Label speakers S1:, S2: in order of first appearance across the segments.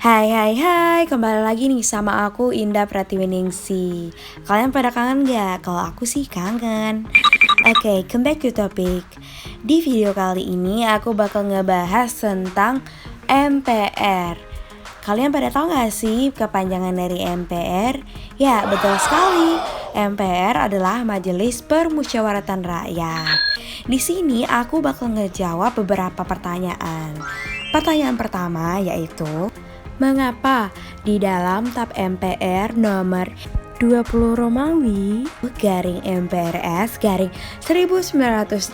S1: Hai, kembali lagi nih sama aku Indah Pratiwiningsi. Kalian pada kangen gak? Kalau aku sih kangen. Oke, come back to topic. Di video kali ini aku bakal ngebahas tentang MPR. Kalian pada tahu gak sih kepanjangan dari MPR? Ya, betul sekali. MPR adalah Majelis Permusyawaratan Rakyat. Di sini aku bakal ngejawab beberapa pertanyaan. Pertanyaan pertama yaitu, mengapa di dalam TAP MPR nomor 20 Romawi garing MPRS garing 1966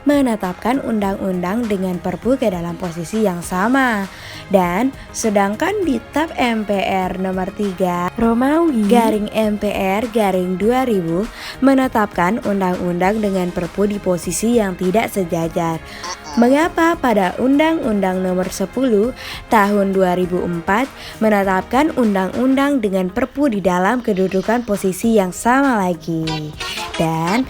S1: menetapkan undang-undang dengan Perpu ke dalam posisi yang sama. Dan sedangkan di TAP MPR nomor 3 Romawi garing MPR garing 2000 menetapkan undang-undang dengan Perpu di posisi yang tidak sejajar. Mengapa pada Undang-Undang Nomor 10 Tahun 2004 menetapkan undang-undang dengan Perpu di dalam kedudukan posisi yang sama lagi? Dan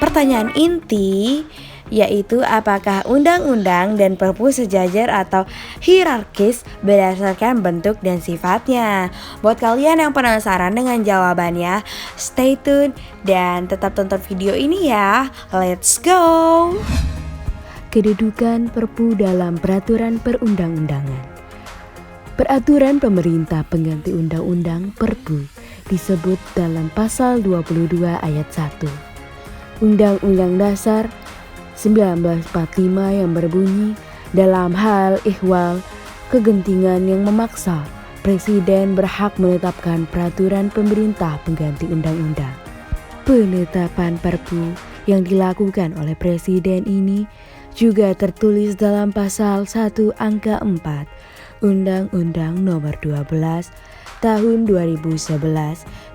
S1: pertanyaan inti yaitu apakah undang-undang dan Perpu sejajar atau hierarkis berdasarkan bentuk dan sifatnya? Buat kalian yang penasaran dengan jawabannya, stay tune dan tetap tonton video ini ya. Let's go!
S2: Kedudukan Perpu dalam Peraturan Perundang-undangan. Peraturan pemerintah pengganti undang-undang Perpu disebut dalam pasal 22 ayat 1 Undang-Undang Dasar 1945 yang berbunyi, dalam hal ihwal kegentingan yang memaksa, Presiden berhak menetapkan peraturan pemerintah pengganti undang-undang. Penetapan Perpu yang dilakukan oleh Presiden ini juga tertulis dalam pasal 1 angka 4 Undang-Undang Nomor 12 Tahun 2011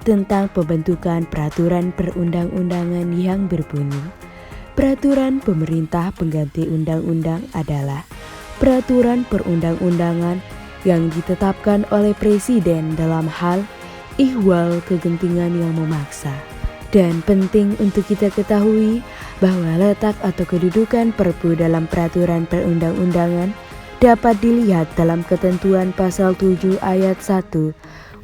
S2: tentang pembentukan peraturan perundang-undangan yang berbunyi, peraturan pemerintah pengganti undang-undang adalah peraturan perundang-undangan yang ditetapkan oleh Presiden dalam hal ihwal kegentingan yang memaksa. Dan penting untuk kita ketahui bahwa letak atau kedudukan Perpu dalam peraturan perundang-undangan dapat dilihat dalam ketentuan pasal 7 ayat 1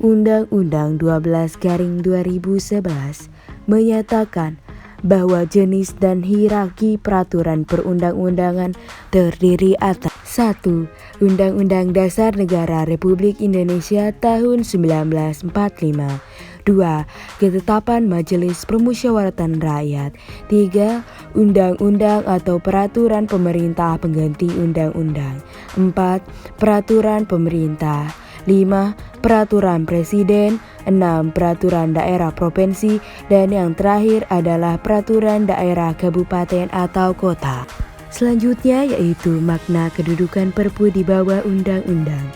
S2: Undang-Undang 12/2011 menyatakan bahwa jenis dan hierarki peraturan perundang-undangan terdiri atas 1. Undang-Undang Dasar Negara Republik Indonesia tahun 1945. 2. Ketetapan Majelis Permusyawaratan Rakyat. 3. Undang-undang atau peraturan pemerintah pengganti undang-undang. 4. Peraturan pemerintah. 5. Peraturan Presiden. 6. Peraturan daerah provinsi. Dan yang terakhir adalah peraturan daerah kabupaten atau kota. Selanjutnya yaitu makna kedudukan Perpu di bawah undang-undang.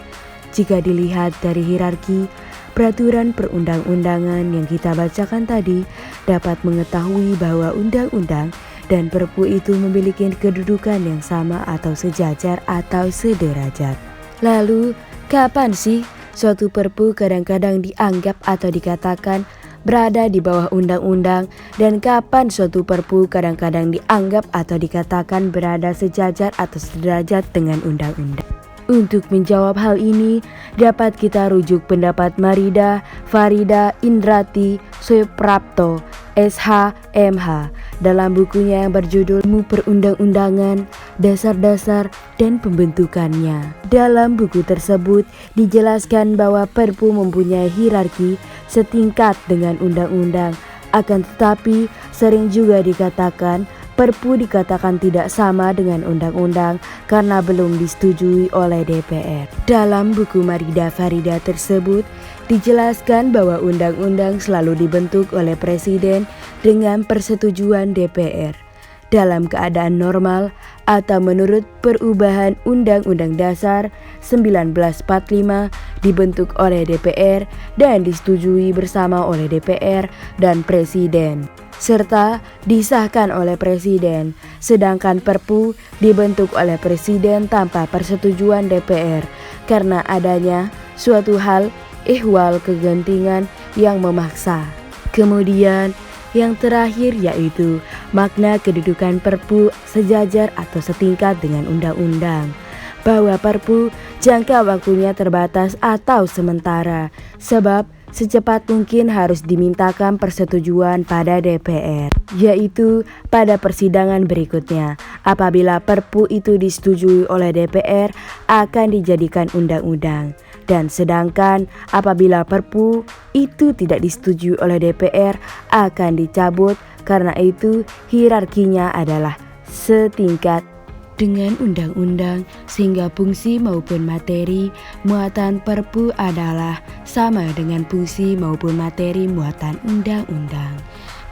S2: Jika dilihat dari hierarki peraturan perundang-undangan yang kita bacakan tadi, dapat mengetahui bahwa undang-undang dan Perpu itu memiliki kedudukan yang sama atau sejajar atau sederajat. Lalu, kapan sih suatu Perpu kadang-kadang dianggap atau dikatakan berada di bawah undang-undang, dan kapan suatu Perpu kadang-kadang dianggap atau dikatakan berada sejajar atau sederajat dengan undang-undang? Untuk menjawab hal ini, dapat kita rujuk pendapat Marida Farida Indrati Suprapto, SH, MH, dalam bukunya yang berjudul Ilmu Perundang-undangan, Dasar-dasar dan Pembentukannya. Dalam buku tersebut dijelaskan bahwa Perpu mempunyai hierarki setingkat dengan undang-undang, akan tetapi sering juga dikatakan Perpu dikatakan tidak sama dengan undang-undang karena belum disetujui oleh DPR. Dalam buku Marida Farida tersebut dijelaskan bahwa undang-undang selalu dibentuk oleh Presiden dengan persetujuan DPR. Dalam keadaan normal atau menurut perubahan Undang-Undang Dasar 1945 dibentuk oleh DPR dan disetujui bersama oleh DPR dan Presiden, serta disahkan oleh Presiden, sedangkan Perpu dibentuk oleh Presiden tanpa persetujuan DPR karena adanya suatu hal ihwal kegentingan yang memaksa. Kemudian yang terakhir yaitu makna kedudukan Perpu sejajar atau setingkat dengan undang-undang. bahwa Perpu jangka waktunya terbatas atau sementara, sebab secepat mungkin harus dimintakan persetujuan pada DPR, yaitu pada persidangan berikutnya. Apabila Perpu itu disetujui oleh DPR, akan dijadikan undang-undang. Dan sedangkan apabila Perpu itu tidak disetujui oleh DPR, akan dicabut. Karena itu hierarkinya adalah setingkat dengan undang-undang, sehingga fungsi maupun materi muatan Perpu adalah sama dengan fungsi maupun materi muatan undang-undang.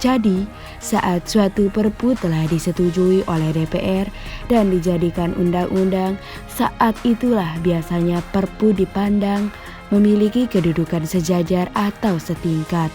S2: Jadi, saat suatu Perpu telah disetujui oleh DPR dan dijadikan undang-undang, saat itulah biasanya Perpu dipandang memiliki kedudukan sejajar atau setingkat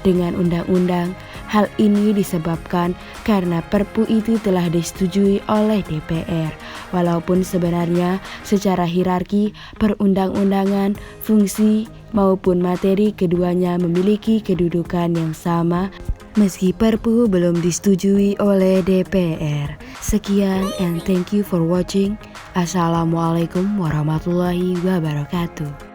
S2: dengan undang-undang. Hal ini disebabkan karena Perpu itu telah disetujui oleh DPR. Walaupun sebenarnya secara hierarki perundang-undangan, fungsi maupun materi keduanya memiliki kedudukan yang sama, meski Perpu belum disetujui oleh DPR. Sekian and thank you for watching. Assalamualaikum warahmatullahi wabarakatuh.